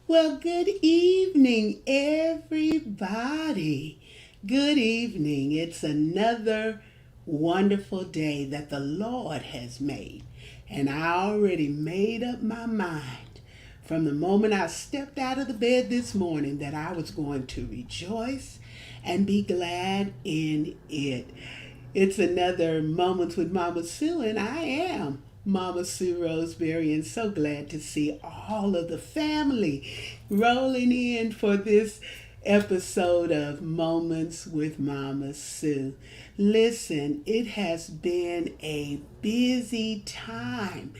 Well, good evening, everybody. Good evening. It's another wonderful day that the Lord has made. And I already made up my mind from the moment I stepped out of the bed this morning that I was going to rejoice and be glad in it. It's another Moments with Mama Sue, and I am Mama Sue Roseberry, and so glad to see all of the family rolling in for this episode of Moments with Mama Sue. Listen, it has been a busy time.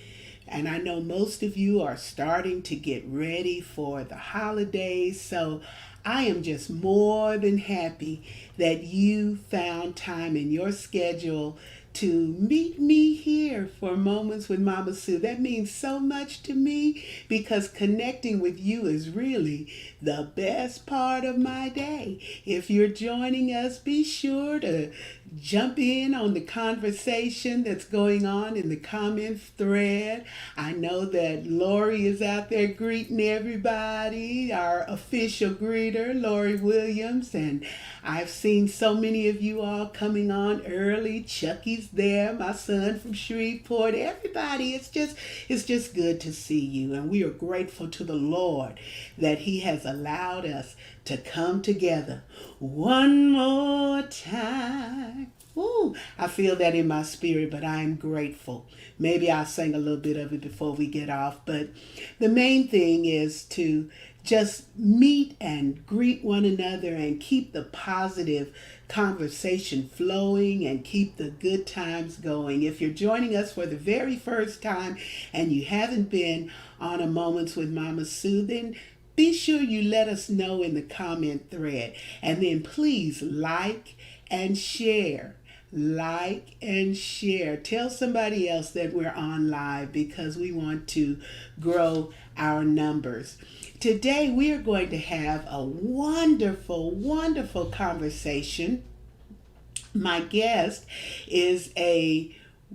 And I know most of you are starting to get ready for the holidays. So I am just more than happy that you found time in your schedule to meet me here for Moments with Mama Sue. That means so much to me because connecting with you is really the best part of my day. If you're joining us, be sure to jump in on the conversation that's going on in the comments thread. I know that Lori is out there greeting everybody, our official greeter, Lori Williams, and I've seen so many of you all coming on early. Chucky's there, my son from Shreveport. Everybody, it's just good to see you, and we are grateful to the Lord that He has allowed us to come together one more time. Ooh, I feel that in my spirit, but I am grateful. Maybe I'll sing a little bit of it before we get off. But the main thing is to just meet and greet one another and keep the positive conversation flowing and keep the good times going. If you're joining us for the very first time and you haven't been on a Moments with Mama Sue, then be sure you let us know in the comment thread. And then please and share. Like and share. Tell somebody else that we're on live because we want to grow our numbers. Today we are going to have a wonderful, wonderful conversation. My guest is a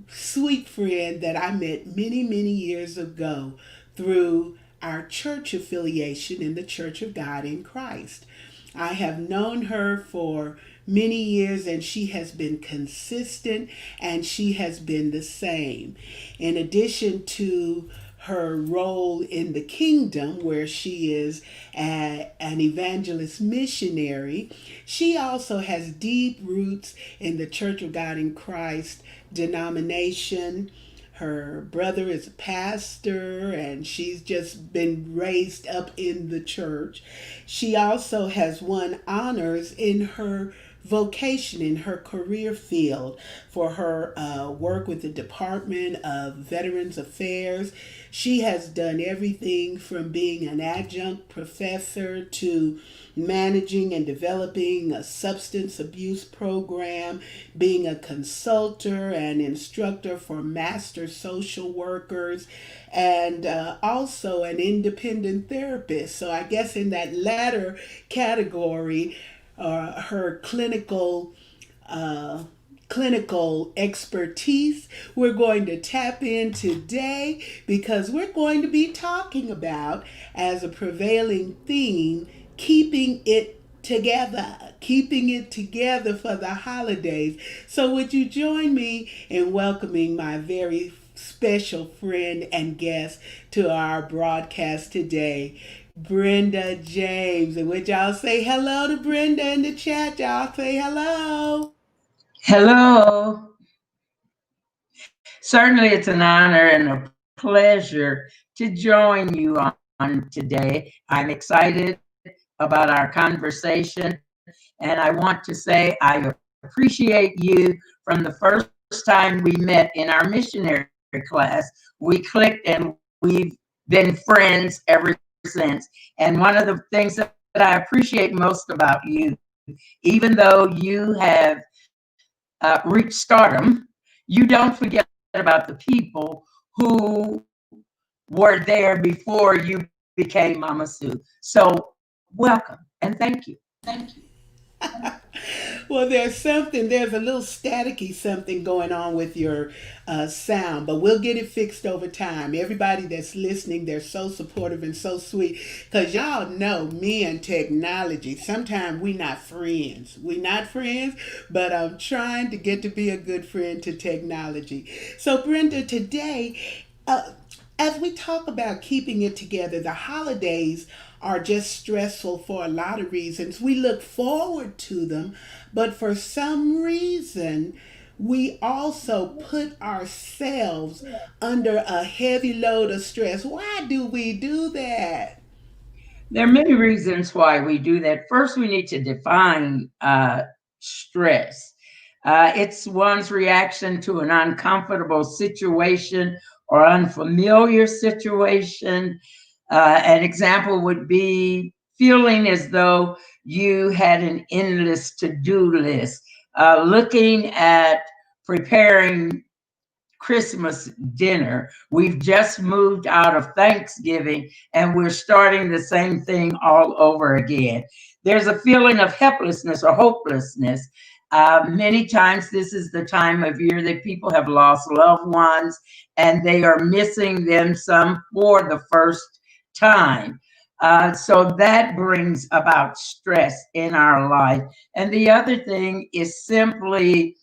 sweet friend that I met many, many years ago through our church affiliation in the Church of God in Christ. I have known her for many years and she has been consistent and she has been the same. In addition to her role in the kingdom, where she is an evangelist missionary, she also has deep roots in the Church of God in Christ denomination. Her brother is a pastor and she's just been raised up in the church. She also has won honors in her vocation, in her career field, for her work with the Department of Veterans Affairs. She has done everything from being an adjunct professor to managing and developing a substance abuse program, being a consultant and instructor for master social workers, and also an independent therapist. So I guess in that latter category, her uh, clinical expertise, we're going to tap in today because we're going to be talking about, as a prevailing theme, keeping it together for the holidays. So would you join me in welcoming my very special friend and guest to our broadcast today, Brenda James? And would y'all say hello to Brenda in the chat? Y'all say hello. Hello. Certainly, it's an honor and a pleasure to join you on today. I'm excited about our conversation, and I want to say I appreciate you from the first time we met in our missionary class. We clicked and we've been friends ever since. And one of the things that I appreciate most about you, even though you have reached stardom, you don't forget about the people who were there before you became Mama Sue. So welcome and thank you. Thank you. Well, there's a little staticky something going on with your sound, but we'll get it fixed over time. Everybody that's listening, they're so supportive and so sweet because y'all know me and technology. Sometimes we not friends. We not friends, but I'm trying to get to be a good friend to technology. So, Brenda, today, uh, as we talk about keeping it together, the holidays are just stressful for a lot of reasons. We look forward to them, but for some reason, we also put ourselves under a heavy load of stress. Why do we do that? There are many reasons why we do that. First, we need to define stress. It's one's reaction to an uncomfortable situation or unfamiliar situation. An example would be feeling as though you had an endless to do list, looking at preparing Christmas dinner. We've just moved out of Thanksgiving and we're starting the same thing all over again. There's a feeling of helplessness or hopelessness. Many times, this is the time of year that people have lost loved ones and they are missing them some for the first time. So that brings about stress in our life. And the other thing is simply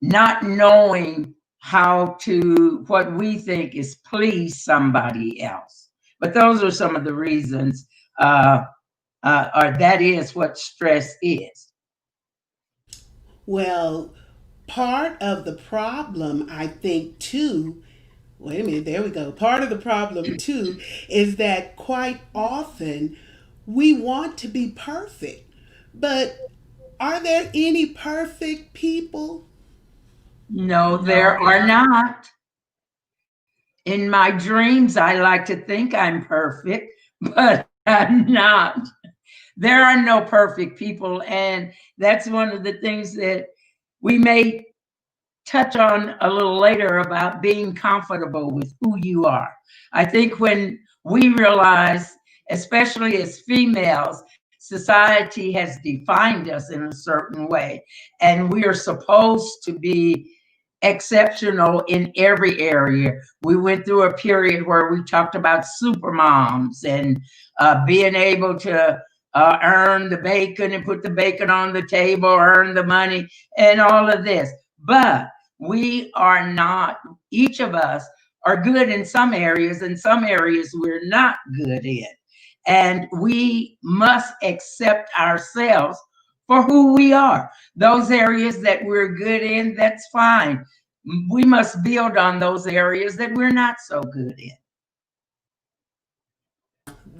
not knowing how to what we think is please somebody else. But those are some of the reasons, or that is what stress is. Well, part of the problem, I think, too, wait a minute, there we go. Part of the problem, too, is that quite often we want to be perfect. But are there any perfect people? No, No, there are there. not. In my dreams, I like to think I'm perfect, but I'm not. There are no perfect people. And that's one of the things that we may touch on a little later about being comfortable with who you are. I think when we realize, especially as females, society has defined us in a certain way, and we are supposed to be exceptional in every area. We went through a period where we talked about super moms and being able to earn the bacon and put the bacon on the table, earn the money, and all of this. But we are not, each of us are good in some areas, and some areas we're not good in. And we must accept ourselves for who we are. Those areas that we're good in, that's fine. We must build on those areas that we're not so good in.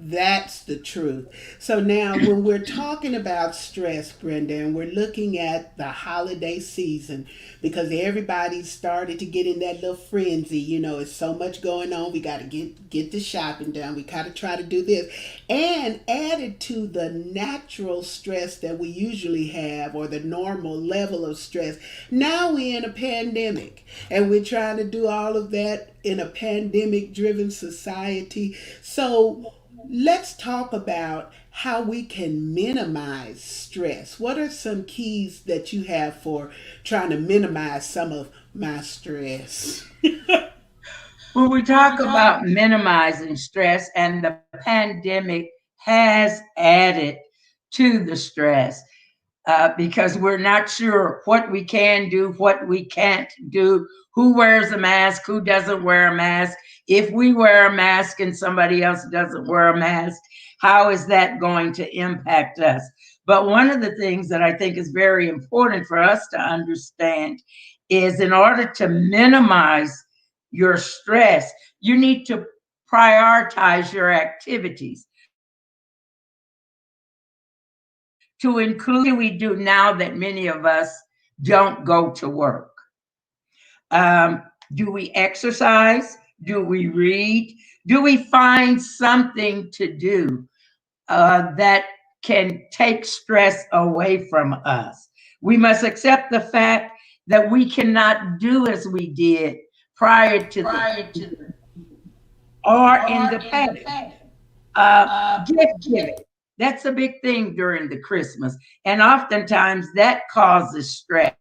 That's the truth. So now, when we're talking about stress, Brenda, and we're looking at the holiday season, because everybody's started to get in that little frenzy. It's so much going on. We got to get the shopping done. We got to try to do this, and added to the natural stress that we usually have, or the normal level of stress. Now we're in a pandemic, and we're trying to do all of that in a pandemic-driven society. So let's talk about how we can minimize stress. What are some keys that you have for trying to minimize some of my stress? When we When we talk talk, about minimizing stress, and the pandemic has added to the stress, because we're not sure what we can do, what we can't do, who wears a mask, who doesn't wear a mask. If we wear a mask and somebody else doesn't wear a mask, how is that going to impact us? But one of the things that I think is very important for us to understand is, in order to minimize your stress, you need to prioritize your activities to include we do now that many of us don't go to work. Um, do we exercise? Do we read? Do we find something to do that can take stress away from us? We must accept the fact that we cannot do as we did prior to the prior to the or in or the in past. the past. Uh, Uh, gift gift. giving. That's a big thing during the Christmas. And oftentimes that causes stress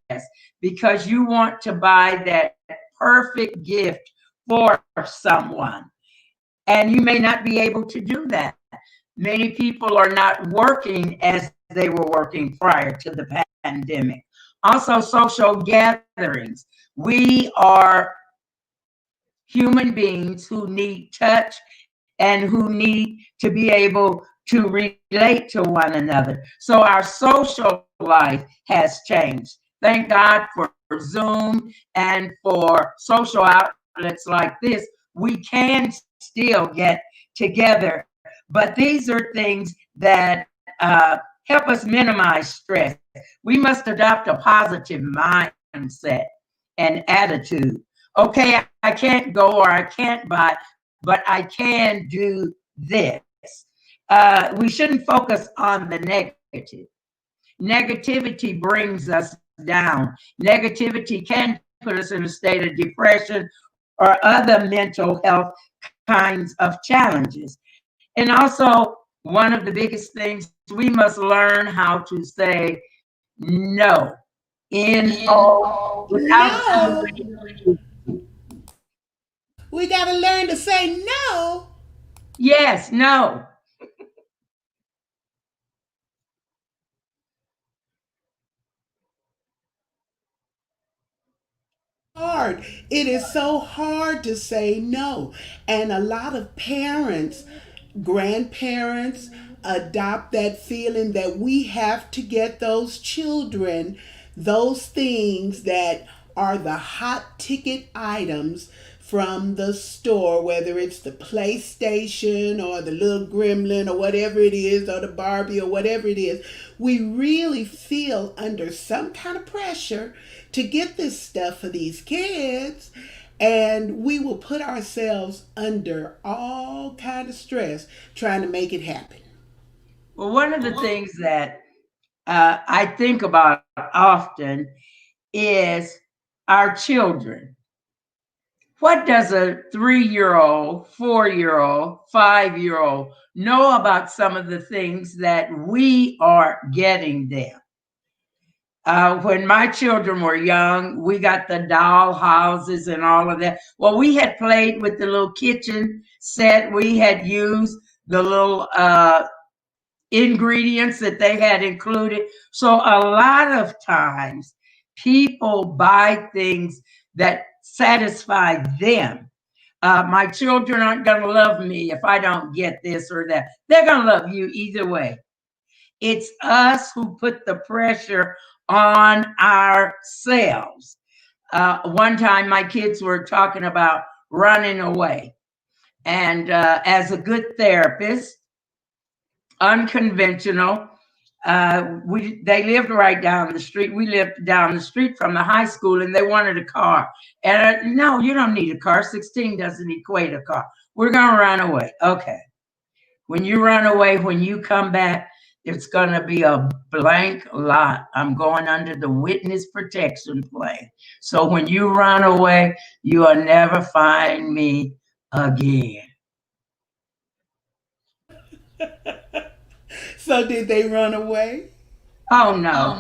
because you want to buy that perfect gift for someone. And you may not be able to do that. Many people are not working as they were working prior to the pandemic. Also, social gatherings. We are human beings who need touch and who need to be able to relate to one another. So our social life has changed. Thank God for Zoom and for social outlets like this. We can still get together, but these are things that help us minimize stress. We must adopt a positive mindset and attitude. Okay, I can't go or I can't buy, but I can do this. We shouldn't focus on the negative. Negativity brings us down. Negativity can put us in a state of depression or other mental health kinds of challenges. And also, one of the biggest things, we must learn how to say no. N-O, without No, we got to learn to say no. yes, no. Hard. It is so hard to say no. And a lot of parents, grandparents, adopt that feeling that we have to get those children those things that are the hot ticket items from the store, whether it's the PlayStation or the little gremlin or whatever it is, or the Barbie or whatever it is. We really feel under some kind of pressure to get this stuff for these kids, and we will put ourselves under all kind of stress trying to make it happen. Well, one of the things that I think about often is our children. What does a 3 year old, 4 year old, 5 year old know about some of the things that we are getting them? When my children were young, we got the doll houses and all of that. Well, we had played with the little kitchen set. We had used the little ingredients that they had included. So a lot of times people buy things that satisfy them. My children aren't going to love me if I don't get this or that. They're going to love you either way. It's us who put the pressure on ourselves. One time, my kids were talking about running away. And as a good therapist, unconventional, they lived right down the street. We lived down the street from the high school, and they wanted a car. And no, you don't need a car. 16 doesn't equate a car. We're going to run away. Okay. When you run away, when you come back, it's going to be a blank lot. I'm going under the witness protection plan. So when you run away, you'll never find me again. So did they run away? Oh, no.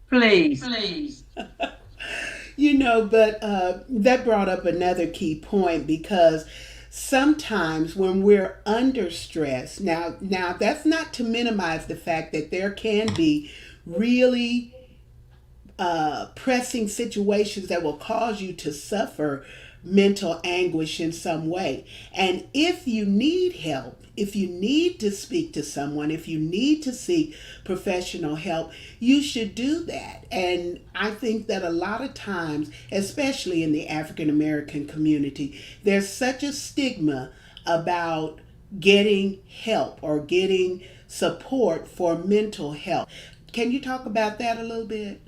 Please. But that brought up another key point, because sometimes when we're under stress, now that's not to minimize the fact that there can be really pressing situations that will cause you to suffer mental anguish in some way. And if you need help, if you need to speak to someone, if you need to seek professional help, you should do that. And I think that a lot of times, especially in the African American community, there's such a stigma about getting help or getting support for mental health. Can you talk about that a little bit?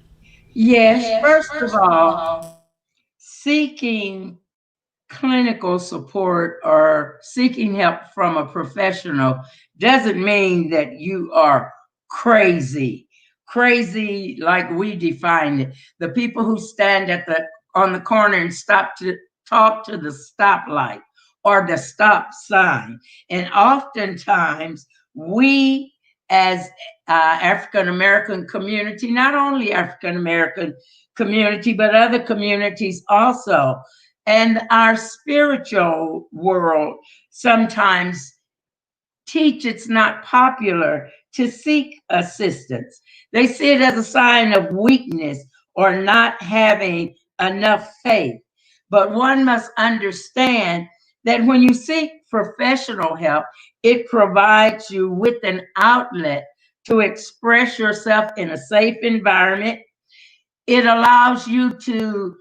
Yes, first of all, seeking clinical support or seeking help from a professional doesn't mean that you are crazy. Crazy, like we define it. The people who stand at the on the corner and stop to talk to the stoplight or the stop sign. And oftentimes we as African American community, not only African American community, but other communities also, and our spiritual world sometimes teach it's not popular to seek assistance. They see it as a sign of weakness or not having enough faith. But one must understand that when you seek professional help, it provides you with an outlet to express yourself in a safe environment. It allows you to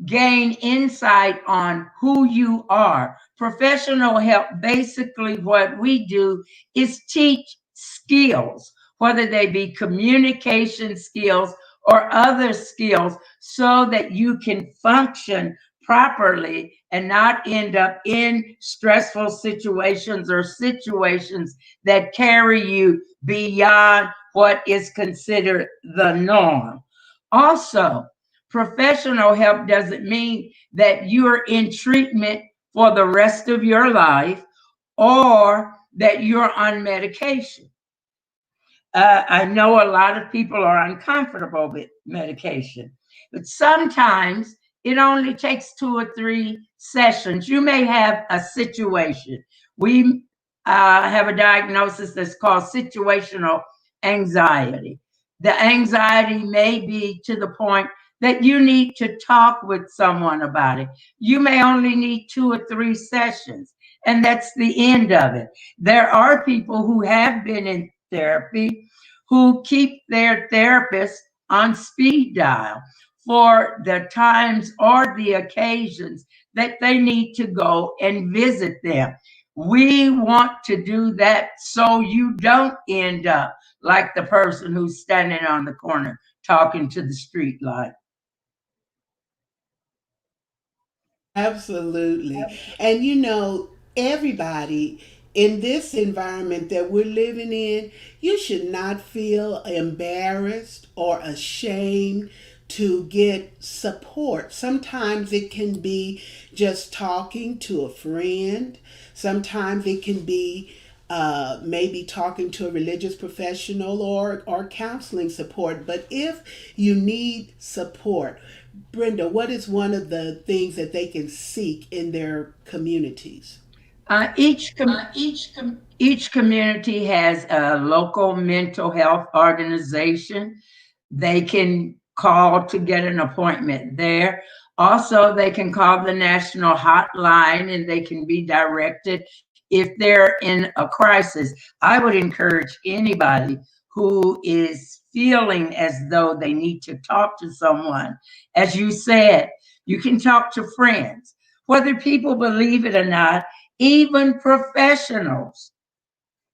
gain insight on who you are. Professional help, basically, what we do is teach skills, whether they be communication skills or other skills, so that you can function properly and not end up in stressful situations or situations that carry you beyond what is considered the norm. Also, professional help doesn't mean that you're in treatment for the rest of your life or that you're on medication. I know a lot of people are uncomfortable with medication, but sometimes it only takes 2 or 3 sessions. You may have a situation. We have a diagnosis that's called situational anxiety. The anxiety may be to the point that you need to talk with someone about it. You may only need 2 or 3 sessions, and that's the end of it. There are people who have been in therapy who keep their therapist on speed dial for the times or the occasions that they need to go and visit them. We want to do that so you don't end up like the person who's standing on the corner talking to the street light. Absolutely. And everybody in this environment that we're living in, you should not feel embarrassed or ashamed to get support. Sometimes it can be just talking to a friend, sometimes it can be maybe talking to a religious professional or counseling support. But if you need support, Brenda, what is one of the things that they can seek in their communities? Uh, each com- each community has a local mental health organization. They can call to get an appointment there. Also, they can call the national hotline and they can be directed if they're in a crisis. I would encourage anybody who is feeling as though they need to talk to someone. As you said, you can talk to friends. Whether people believe it or not, even professionals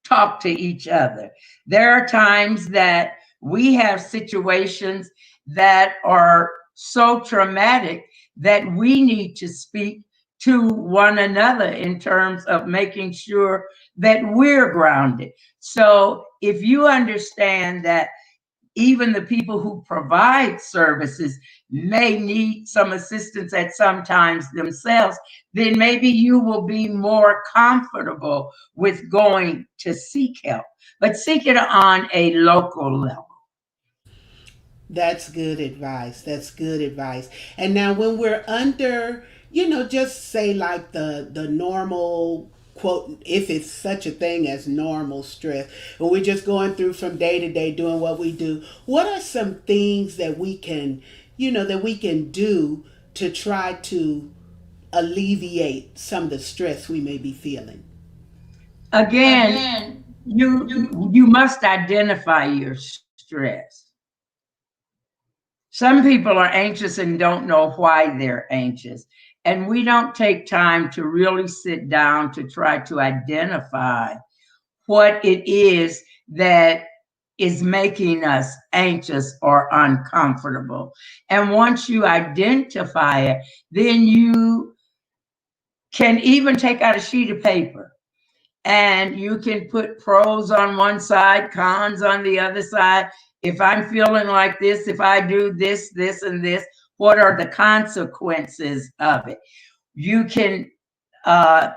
talk to each other. There are times that we have situations that are so traumatic that we need to speak to one another in terms of making sure that we're grounded. So if you understand that even the people who provide services may need some assistance at some times themselves, then maybe you will be more comfortable with going to seek help, but seek it on a local level. That's good advice. That's good advice. And now when we're under, just say like the normal quote, if it's such a thing as normal stress, and we're just going through from day to day doing what we do, what are some things that we can do to try to alleviate some of the stress we may be feeling? Again, you must identify your stress. Some people are anxious and don't know why they're anxious. And we don't take time to really sit down to try to identify what it is that is making us anxious or uncomfortable. And once you identify it, then you can even take out a sheet of paper and you can put pros on one side, cons on the other side. If I'm feeling like this, if I do this, this, and this, what are the consequences of it? You can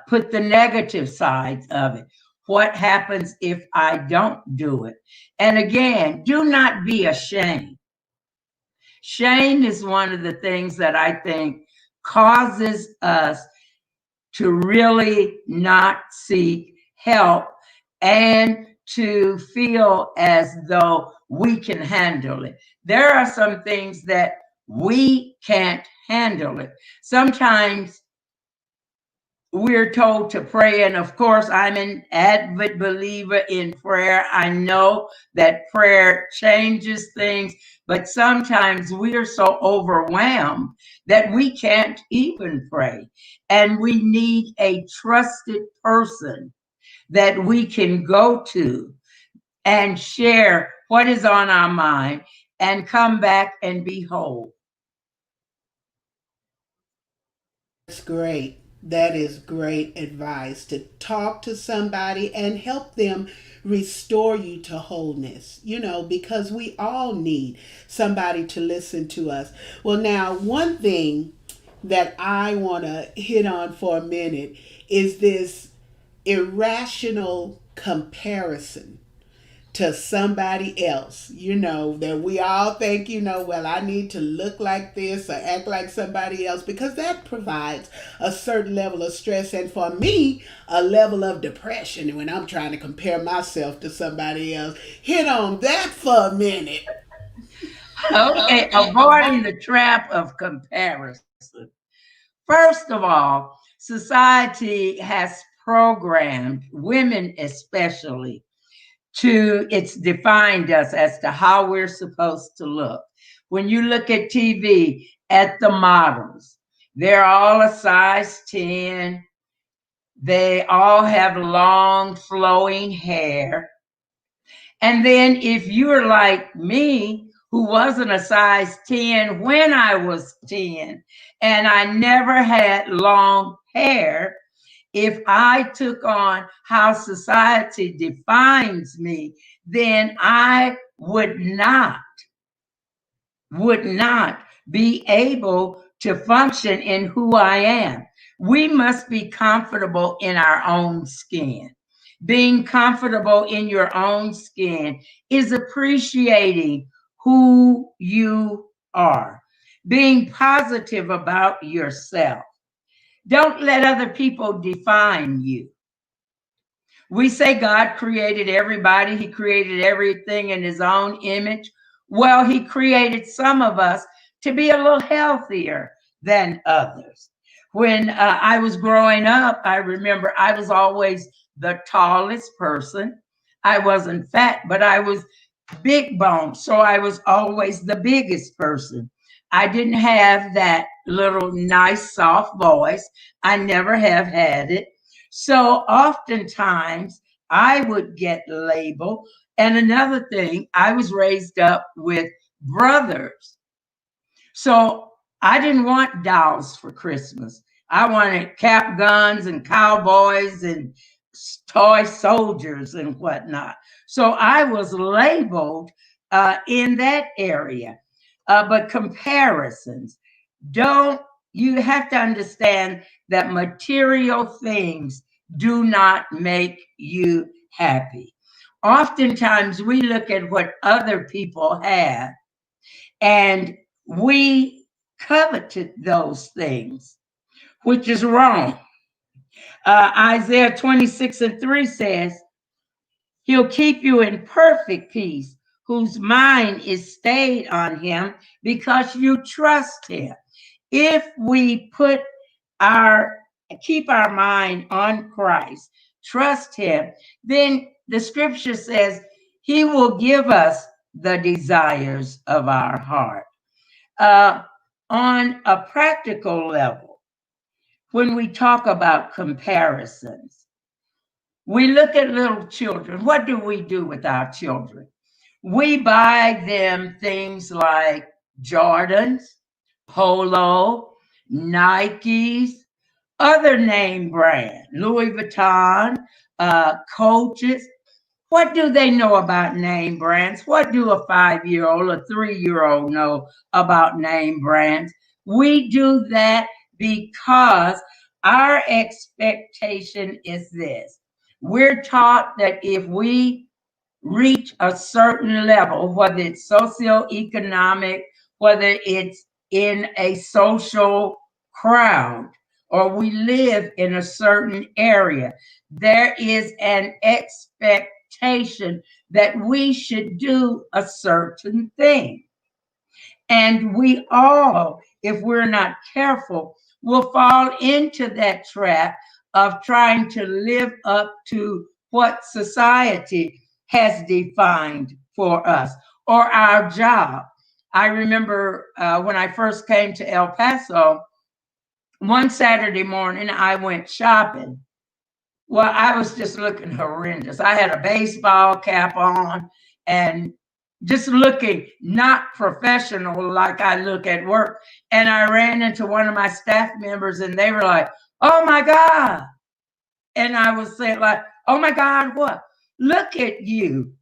put the negative sides of it. what happens if I don't do it. And again, do not be ashamed. Shame is one of the things that I think causes us to really not seek help and to feel as though we can handle it. There are some things that we can't handle it. Sometimes we're told to pray, and of course, I'm an avid believer in prayer. I know that prayer changes things, but sometimes we are so overwhelmed that we can't even pray. And we need a trusted person that we can go to and share what is on our mind and come back and be whole. That's great. That is great advice to talk to somebody and help them restore you to wholeness, because we all need somebody to listen to us. Well, now, one thing that I want to hit on for a minute is this irrational comparison to somebody else, that we all think, well, I need to look like this or act like somebody else, because that provides a certain level of stress. And for me, a level of depression when I'm trying to compare myself to somebody else. Hit on that for a minute. Okay, avoiding the trap of comparison. First of all, society has programmed women, especially, it's defined us as to how we're supposed to look. When you look at TV, at the models, they're all a size 10. They all have long flowing hair. And then if you're like me, who wasn't a size 10 when I was 10, and I never had long hair, if I took on how society defines me, then I would not be able to function in who I am. We must be comfortable in our own skin. Being comfortable in your own skin is appreciating who you are, being positive about yourself. Don't let other people define you. We say God created everybody, He created everything in His own image. Well, He created some of us to be a little healthier than others. When I was growing up, I remember I was always the tallest person. I wasn't fat, but I was big bone. So I was always the biggest person. I didn't have that little nice soft voice. I never have had it. So oftentimes I would get labeled. And another thing, I was raised up with brothers. So I didn't want dolls for Christmas. I wanted cap guns and cowboys and toy soldiers and whatnot. So I was labeled in that area. But comparisons, don't, you have to understand that material things do not make you happy. Oftentimes we look at what other people have and we coveted those things, which is wrong. Isaiah 26:3 says, He'll keep you in perfect peace, whose mind is stayed on Him because you trust Him. If we keep our mind on Christ, trust Him, then the scripture says He will give us the desires of our heart. On a practical level, when we talk about comparisons, we look at little children. What do we do with our children? We buy them things like Jordans, Polo, Nikes, other name brand, Louis Vuitton, Coaches. What do they know about name brands? What do a 5-year-old, a 3-year-old know about name brands? We do that because our expectation is this. We're taught that if we reach a certain level, whether it's socioeconomic, whether it's in a social crowd, or we live in a certain area, there is an expectation that we should do a certain thing. And we all, if we're not careful, will fall into that trap of trying to live up to what society has defined for us or our job. I remember when I first came to El Paso, one Saturday morning, I went shopping. Well, I was just looking horrendous. I had a baseball cap on and just looking not professional like I look at work. And I ran into one of my staff members and they were like, "Oh my God." And I was saying, like, "Oh my God, what? Look at you."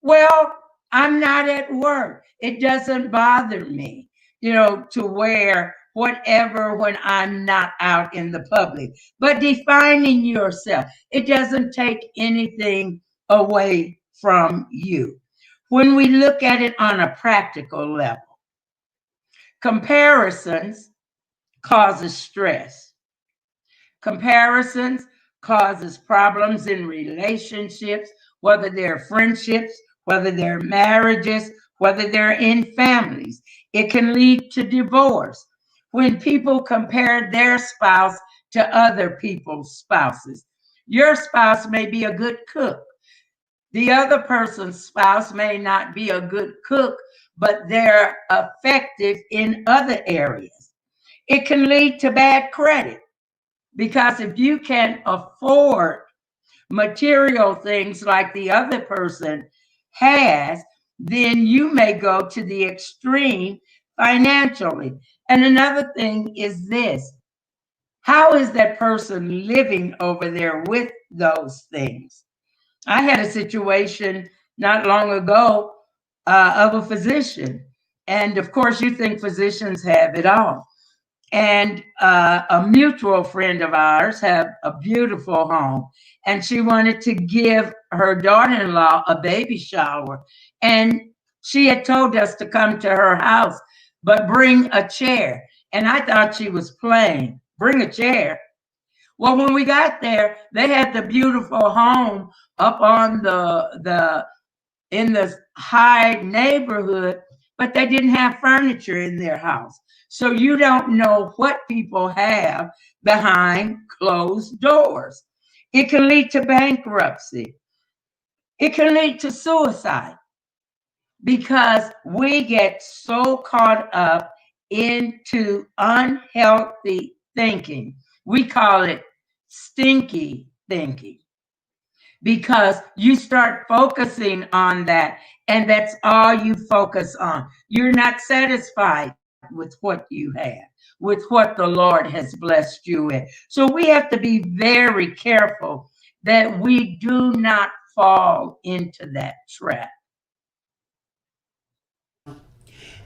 Well, I'm not at work. It doesn't bother me, to wear whatever when I'm not out in the public. But defining yourself, it doesn't take anything away from you. When we look at it on a practical level, comparisons causes stress. Comparisons causes problems in relationships, whether they're friendships, whether they're marriages, whether they're in families. It can lead to divorce when people compare their spouse to other people's spouses. Your spouse may be a good cook. The other person's spouse may not be a good cook, but they're effective in other areas. It can lead to bad credit because if you can afford material things like the other person has, then you may go to the extreme financially. And another thing is this: how is that person living over there with those things? I had a situation not long ago of a physician. And of course, you think physicians have it all. And a mutual friend of ours had a beautiful home, and she wanted to give her daughter-in-law a baby shower. And she had told us to come to her house, but bring a chair. And I thought she was playing. Bring a chair. Well, when we got there, they had the beautiful home up on the in the high neighborhood, but they didn't have furniture in their house. So you don't know what people have behind closed doors. It can lead to bankruptcy. It can lead to suicide because we get so caught up into unhealthy thinking. We call it stinky thinking because you start focusing on that and that's all you focus on. You're not satisfied with what you have, with what the Lord has blessed you with. So we have to be very careful that we do not fall into that trap.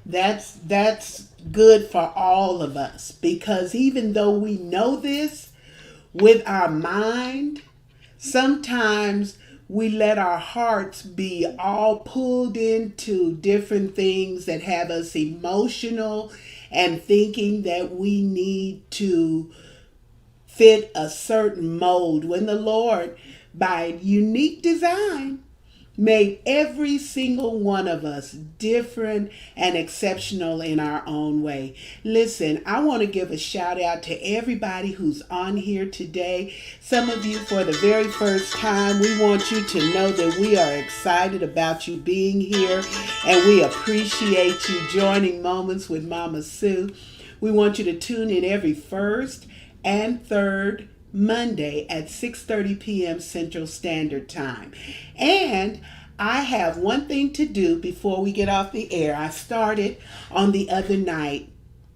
That's good for all of us because even though we know this with our mind, sometimes we let our hearts be all pulled into different things that have us emotional and thinking that we need to fit a certain mold when the Lord, by unique design, made every single one of us different and exceptional in our own way. Listen, I want to give a shout out to everybody who's on here today. Some of you for the very first time. We want you to know that we are excited about you being here and we appreciate you joining Moments with Mama Sue. We want you to tune in every first and third Monday at 6:30 p.m. Central Standard Time. And I have one thing to do before we get off the air. I started on the other night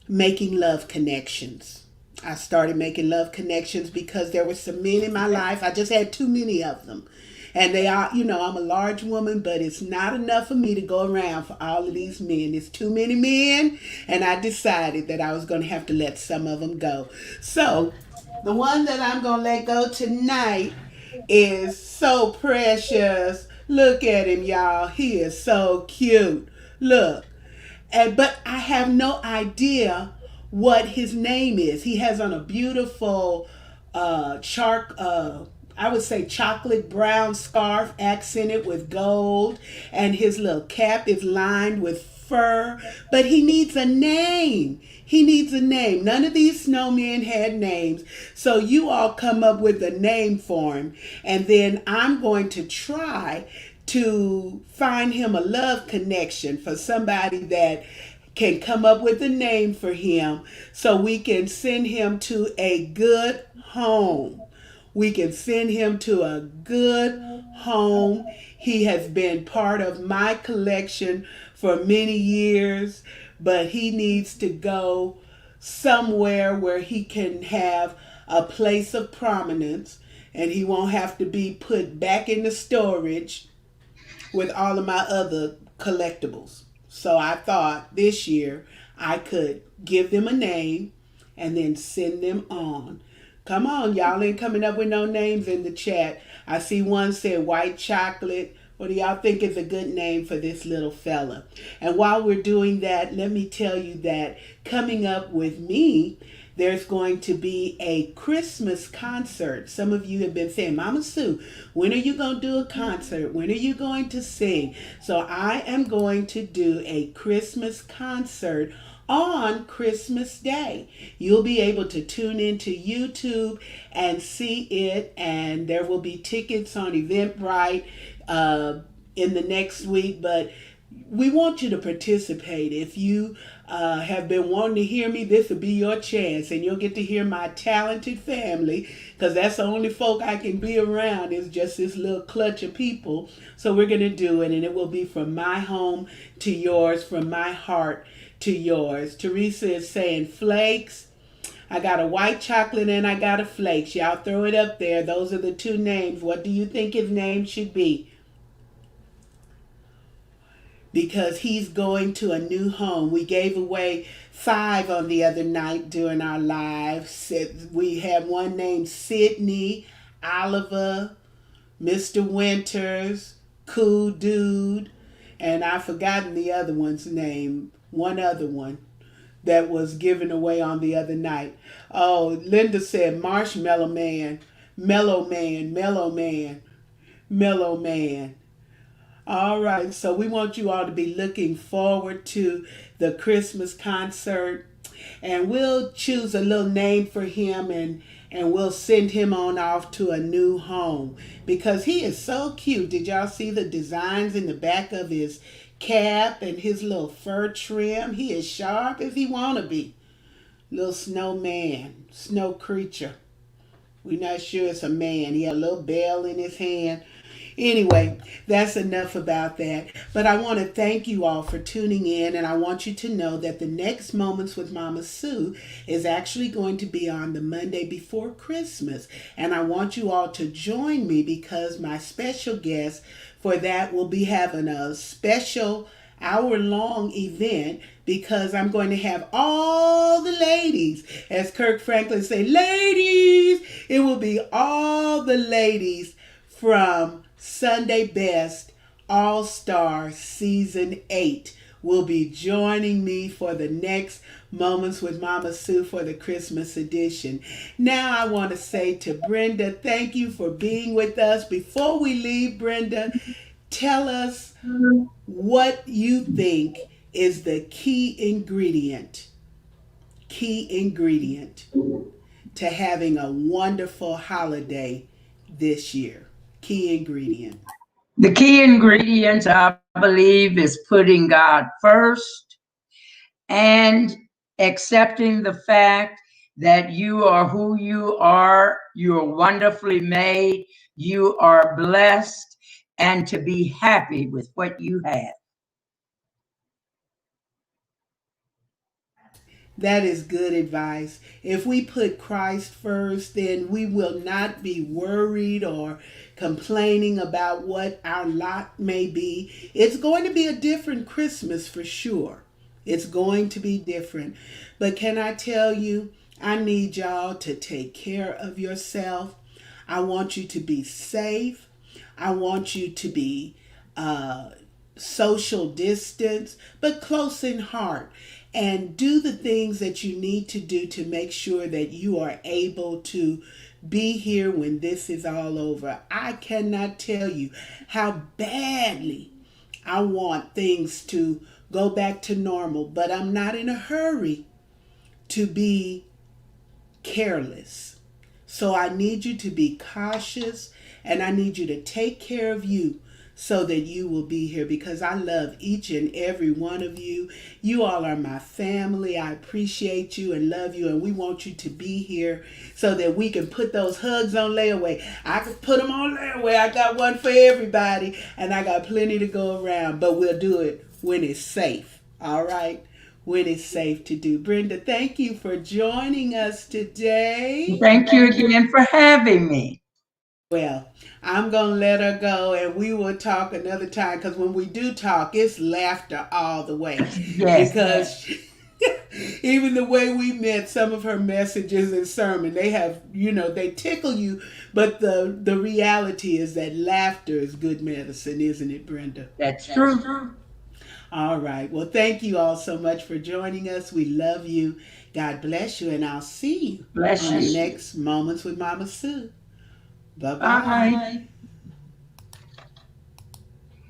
making love connections. I started making love connections because there were some men in my life. I just had too many of them. And they are, I'm a large woman, but it's not enough for me to go around for all of these men. It's too many men. And I decided that I was going to have to let some of them go. So the one that I'm going to let go tonight is so precious. Look at him, y'all. He is so cute. Look. But I have no idea what his name is. He has on a beautiful chark I would say chocolate brown scarf accented with gold, and his little cap is lined with fur. But he needs a name. He needs a name. None of these snowmen had names. So you all come up with a name for him. And then I'm going to try to find him a love connection for somebody that can come up with a name for him so we can send him to a good home. We can send him to a good home. He has been part of my collection for many years, but he needs to go somewhere where he can have a place of prominence and he won't have to be put back in the storage with all of my other collectibles. So I thought this year I could give them a name and then send them on. Come on, y'all ain't coming up with no names in the chat. I see one said white chocolate. What do y'all think is a good name for this little fella? And while we're doing that, let me tell you that coming up with me, there's going to be a Christmas concert. Some of you have been saying, Mama Sue, when are you going to do a concert? When are you going to sing? So I am going to do a Christmas concert on Christmas Day. You'll be able to tune into YouTube and see it, and there will be tickets on Eventbrite in the next week. But we want you to participate. If you have been wanting to hear me, this will be your chance, and you'll get to hear my talented family, because that's the only folk I can be around is just this little clutch of people. So we're going to do it, and it will be from my home to yours, from my heart to yours. Teresa is saying flakes. I got a white chocolate and I got a flakes. Y'all throw it up there. Those are the two names. What do you think his name should be? Because he's going to a new home. We gave away 5 on the other night during our live. We had one named Sydney, Oliver, Mr. Winters, Cool Dude, and I've forgotten the other one's name. One other one that was given away on the other night. Oh, Linda said Marshmallow Man, Mellow Man, Mellow Man, Mellow Man. All right, so we want you all to be looking forward to the Christmas concert, and we'll choose a little name for him, and we'll send him on off to a new home because he is so cute. Did y'all see the designs in the back of his cap and his little fur trim? He is sharp as he wanna be. Little snowman, snow creature. We're not sure it's a man. He had a little bell in his hand. Anyway, that's enough about that. But I want to thank you all for tuning in, and I want you to know that the next Moments with Mama Sue is actually going to be on the Monday before Christmas. And I want you all to join me because my special guest for that will be having a special hour-long event because I'm going to have all the ladies, as Kirk Franklin say, ladies. It will be all the ladies from Sunday Best All Star Season 8 will be joining me for the next Moments with Mama Sue for the Christmas edition. Now I want to say to Brenda, thank you for being with us. Before we leave, Brenda, tell us what you think is the key ingredient to having a wonderful holiday this year. Key ingredient. The key ingredient, I believe, is putting God first and accepting the fact that you are who you are. You are wonderfully made. You are blessed, and to be happy with what you have. That is good advice. If we put Christ first, then we will not be worried or complaining about what our lot may be. It's going to be a different Christmas for sure. It's going to be different. But can I tell you, I need y'all to take care of yourself. I want you to be safe. I want you to be uh, social distance, but close in heart. And do the things that you need to do to make sure that you are able to be here when this is all over. I cannot tell you how badly I want things to go back to normal, but I'm not in a hurry to be careless. So I need you to be cautious and I need you to take care of you so that you will be here because I love each and every one of you. You all are my family. I appreciate you and love you, and we want you to be here so that we can put those hugs on layaway. I can put them on layaway. I got one for everybody and I got plenty to go around, but we'll do it when it's safe. All right? When it's safe to do. Brenda, thank you for joining us today. Thank you again for having me. Well, I'm going to let her go and we will talk another time because when we do talk, it's laughter all the way. Yes. Because even the way we met, some of her messages and sermon, they have, they tickle you. But the reality is that laughter is good medicine, isn't it, Brenda? That's true. All right. Well, thank you all so much for joining us. We love you. God bless you. And I'll see you Bless on the you. next Moments with Mama Sue. Bye-bye. Bye.